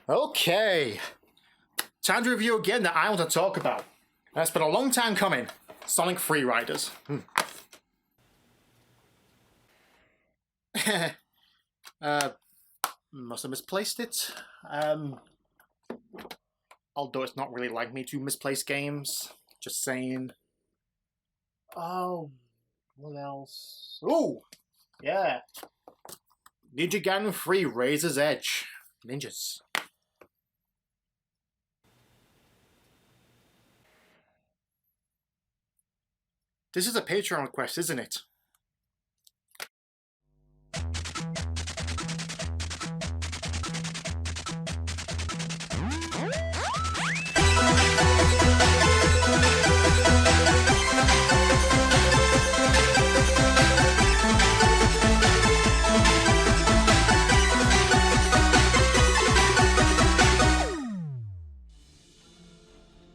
Okay, time to review a game that I want to talk about. It's been a long time coming. Sonic Free Riders. Must have misplaced it. Although it's not really like me to misplace games. Just saying. Oh, what else? Ooh, yeah. Ninja Gaiden 3 Razor's Edge. Ninjas. This is a Patreon request, isn't it?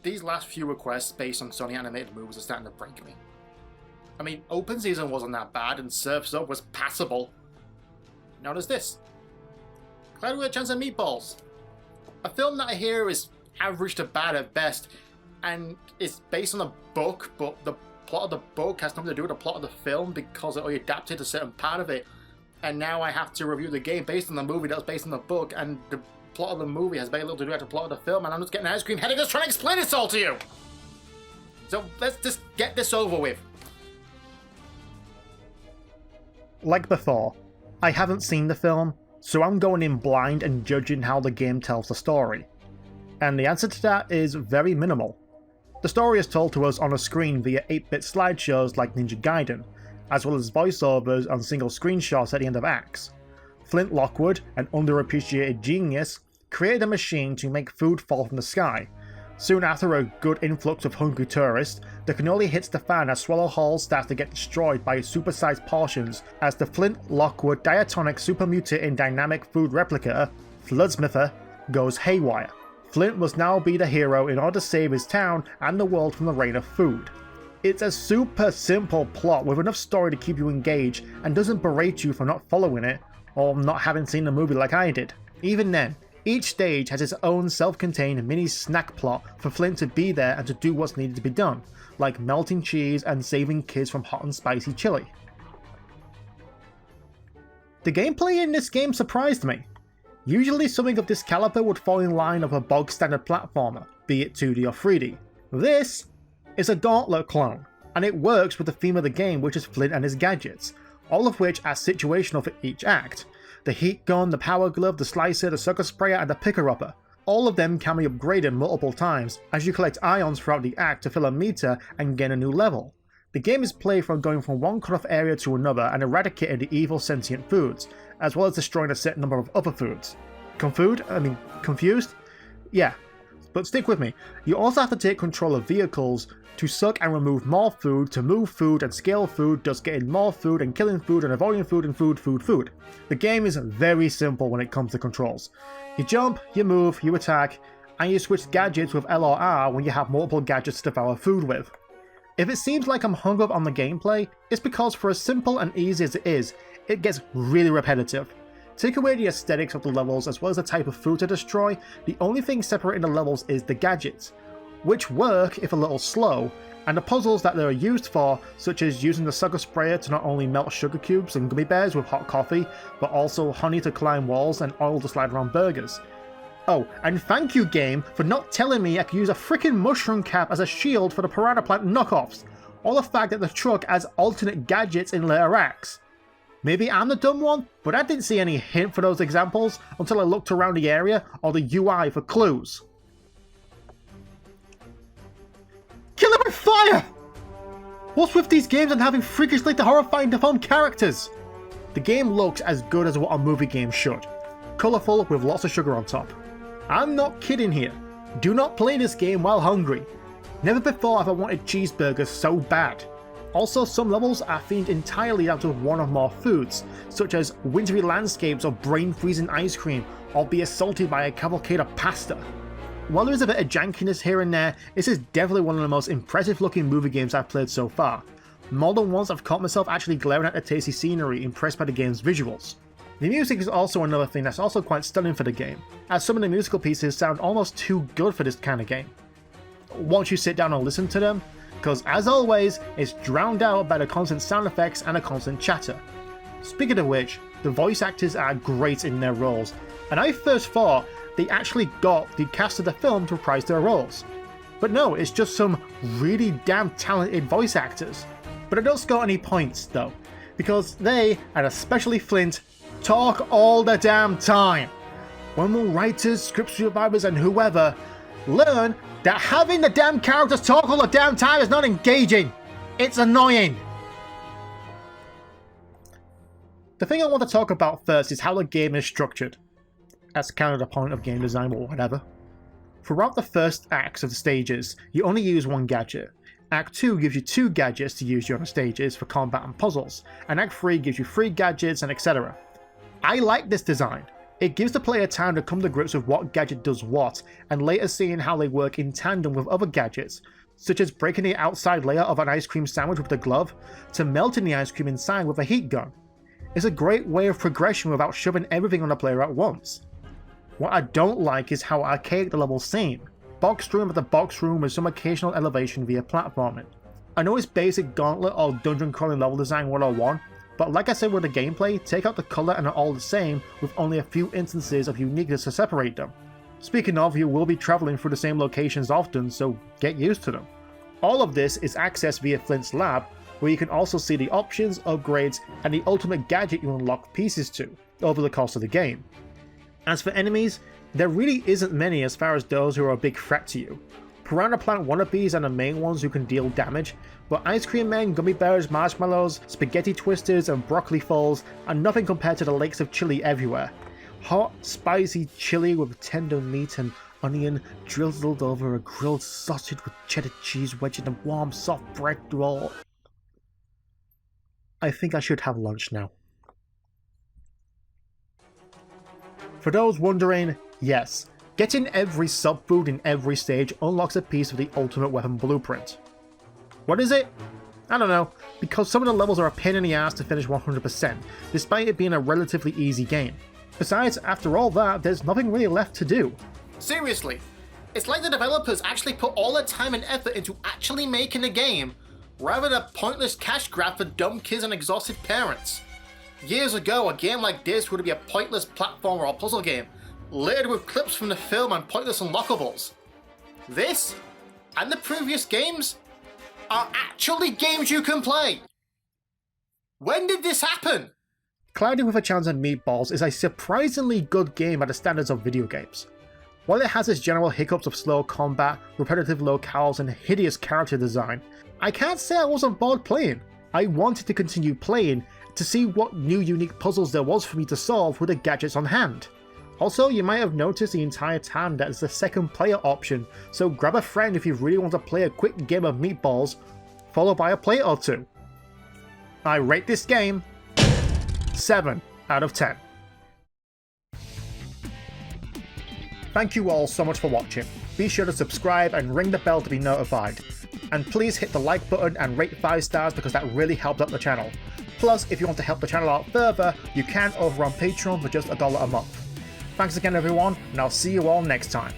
These last few requests based on Sony animated movies are starting to break me. I mean, Open Season wasn't that bad, and Surf's Up was passable. Now there's this. Glad we had a chance at Meatballs. A film that I hear is average to bad at best, and it's based on a book, but the plot of the book has nothing to do with the plot of the film because it only adapted a certain part of it. And now I have to review the game based on the movie that was based on the book, and the plot of the movie has very little to do with the plot of the film, and I'm just getting an ice cream headache just trying to explain this all to you! So let's just get this over with. Like before, I haven't seen the film, so I'm going in blind and judging how the game tells the story. And the answer to that is very minimal. The story is told to us on a screen via 8-bit slideshows like Ninja Gaiden, as well as voiceovers on single screenshots at the end of acts. Flint Lockwood, an underappreciated genius, created a machine to make food fall from the sky. Soon after a good influx of hungry tourists, the cannoli hits the fan as Swallow Hall starts to get destroyed by supersized portions as the Flint Lockwood diatonic super mutating dynamic food replicator, Floodsmither, goes haywire. Flint must now be the hero in order to save his town and the world from the rain of food. It's a super simple plot with enough story to keep you engaged and doesn't berate you for not following it or not having seen the movie like I did. Even then, each stage has its own self-contained mini snack plot for Flint to be there and to do what's needed to be done, like melting cheese and saving kids from hot and spicy chili. The gameplay in this game surprised me. Usually something of this caliber would fall in line of a bog standard platformer, be it 2D or 3D. This is a Gauntlet clone, and it works with the theme of the game, which is Flint and his gadgets, all of which are situational for each act. The heat gun, the power glove, the slicer, the sucker sprayer, and the picker-upper. All of them can be upgraded multiple times as you collect ions throughout the act to fill a meter and gain a new level. The game is played from going from one cut-off area to another and eradicating the evil sentient foods, as well as destroying a set number of other foods. Confused? Yeah, but stick with me. You also have to take control of vehicles to suck and remove more food, to move food and scale food, thus getting more food and killing food and avoiding food and food. The game is very simple when it comes to controls. You jump, you move, you attack, and you switch gadgets with L or R when you have multiple gadgets to devour food with. If it seems like I'm hung up on the gameplay, it's because for as simple and easy as it is, it gets really repetitive. Take away the aesthetics of the levels as well as the type of food to destroy, the only thing separating the levels is the gadgets, which work if a little slow, and the puzzles that they are used for, such as using the sucker sprayer to not only melt sugar cubes and gummy bears with hot coffee, but also honey to climb walls and oil to slide around burgers. Oh, and thank you game for not telling me I could use a frickin' mushroom cap as a shield for the Piranha Plant knockoffs, or the fact that the truck has alternate gadgets in later acts. Maybe I'm the dumb one, but I didn't see any hint for those examples until I looked around the area or the UI for clues. Kill it with fire! What's with these games and having freakishly horrifying deformed characters? The game looks as good as what a movie game should. Colourful with lots of sugar on top. I'm not kidding here. Do not play this game while hungry. Never before have I wanted cheeseburgers so bad. Also, some levels are themed entirely out of one or more foods, such as wintry landscapes or brain-freezing ice cream, or be assaulted by a cavalcade of pasta. While there is a bit of jankiness here and there, this is definitely one of the most impressive looking movie games I've played so far. More than once I've caught myself actually glaring at the tasty scenery, impressed by the game's visuals. The music is also another thing that's also quite stunning for the game, as some of the musical pieces sound almost too good for this kind of game. Once you sit down and listen to them, because as always, it's drowned out by the constant sound effects and the constant chatter. Speaking of which, the voice actors are great in their roles, and I first thought they actually got the cast of the film to reprise their roles. But no, it's just some really damn talented voice actors. But I don't score any points though, because they, and especially Flint, talk all the damn time. When will writers, script survivors, and whoever learn that having the damn characters talk all the damn time is not engaging? It's annoying. The thing I want to talk about first is how the game is structured. That's kind of the point of game design or whatever. Throughout the first acts of the stages, you only use one gadget. Act 2 gives you 2 gadgets to use during the stages for combat and puzzles, and Act 3 gives you 3 gadgets and etc. I like this design. It gives the player time to come to grips with what gadget does what, and later seeing how they work in tandem with other gadgets, such as breaking the outside layer of an ice cream sandwich with the glove, to melting the ice cream inside with a heat gun. It's a great way of progression without shoving everything on the player at once. What I don't like is how archaic the levels seem. Box room after box room with some occasional elevation via platforming. I know it's basic gauntlet or dungeon crawling level design 101, but like I said with the gameplay, take out the colour and are all the same with only a few instances of uniqueness to separate them. Speaking of, you will be travelling through the same locations often, so get used to them. All of this is accessed via Flint's lab, where you can also see the options, upgrades, and the ultimate gadget you unlock pieces to over the course of the game. As for enemies, there really isn't many as far as those who are a big threat to you. Piranha Plant wannabes are the main ones who can deal damage, but Ice Cream Men, Gummy Bears, Marshmallows, Spaghetti Twisters, and Broccoli Falls are nothing compared to the lakes of chili everywhere. Hot, spicy chili with tender meat and onion drizzled over a grilled sausage with cheddar cheese wedged in a warm, soft bread roll. I think I should have lunch now. For those wondering, yes, getting every sub-food in every stage unlocks a piece of the ultimate weapon blueprint. What is it? I don't know, because some of the levels are a pain in the ass to finish 100%, despite it being a relatively easy game. Besides, after all that, there's nothing really left to do. Seriously, it's like the developers actually put all their time and effort into actually making a game, rather than a pointless cash grab for dumb kids and exhausted parents. Years ago, a game like this would be a pointless platformer or puzzle game, littered with clips from the film and pointless unlockables. This, and the previous games, are actually games you can play! When did this happen? Clouded with a Chance and Meatballs is a surprisingly good game by the standards of video games. While it has its general hiccups of slow combat, repetitive locales, and hideous character design, I can't say I wasn't bored playing. I wanted to continue playing to see what new unique puzzles there was for me to solve with the gadgets on hand. Also, you might have noticed the entire time that it's the second player option, so grab a friend if you really want to play a quick game of Meatballs, followed by a play or two. I rate this game 7 out of 10. Thank you all so much for watching. Be sure to subscribe and ring the bell to be notified. And please hit the like button and rate 5 stars because that really helps out the channel. Plus, if you want to help the channel out further, you can over on Patreon for just $1 a month. Thanks again everyone, and I'll see you all next time.